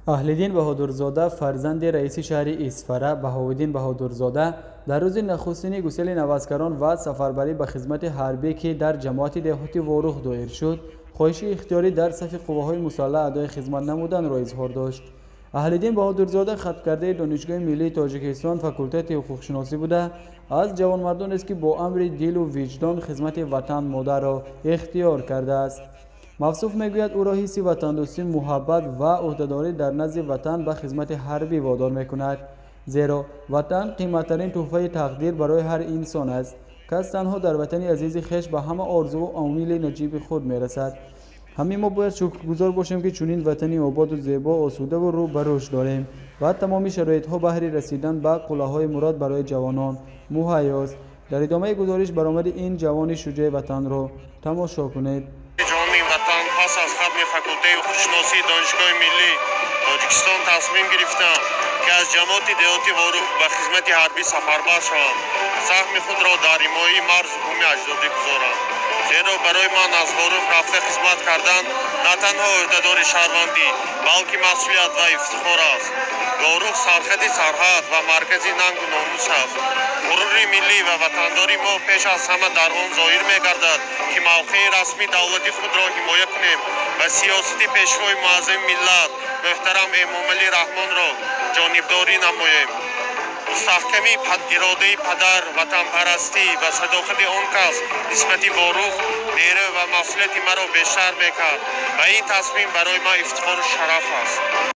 اهل‌دین بهادرزاده فرزند رئیس شهر اصفهان بهاءالدین بهادرزاده در روز نخستین گسیل نوازکران و سفربری به خدمت حربی که در جماعت دهاتی وروح دایر شد، خواهش اختیاری در صف قواهای مسلح ادای خدمت نمودن را اظهار داشت. اهل‌دین بهادرزاده خط کرده دانشگاه ملی تاجیکستان فاکولته حقوق شناسی بوده، از جوانمردان است که با امر دل و وجدان خدمت وطن مادر را اختیار کرده است. موصوف میگوید او را حس وطندوستی، محبت و عهدهداری در نزد وطن به خدمت حربی وادار میکند، زیرا وطن قیمتترین تحفه تقدیر برای هر انسان است. کس تنها در وطن عزیز خویش به همه آرزو و امید نجیب خود میرسد. همه ما باید شکرگزار باشیم که چنین وطنی آباد و زیبا، آسوده و رو به رشد داریم و تمامی شرایط‌ها بهر رسیدن به قله‌های مراد برای جوانان مهیا است. در ادامه گزارش برآمد این جوان شجاع وطن را تماشا کنید. وطن پس از ختم فاکولته حقوق‌شناسی دانشگاه ملی تاجیکستان تصمیم گرفتم که از جماعت دهاتی وروح به خدمت حربی سفربر شوم. زخم خود را در حمایه مرز بومی اجدادی گذارم، زیرا برای من از وروح رفته خدمت کردن نه تنها عهدهداری شهروندی بلکه مسئولیت و افتخار است. وروح سرخط سرحد و مرکز ننگ و ناموس است. غرور ملی و وطنداری ما پیش از همه در آن ظاهر می‌گردد که موقع رسمی دولتی خود را حمایت کنیم و سیاست پیشوای معظم ملت محترم امامعلی رحمان را جانبداری نماییم. مستحکمی اراده پدر، وطن پرستی و صداقت آن کس نسبت وروح نیرو و مسئولیت مرا بیشتر میکرد و این تصمیم برای ما افتخار و شرف است.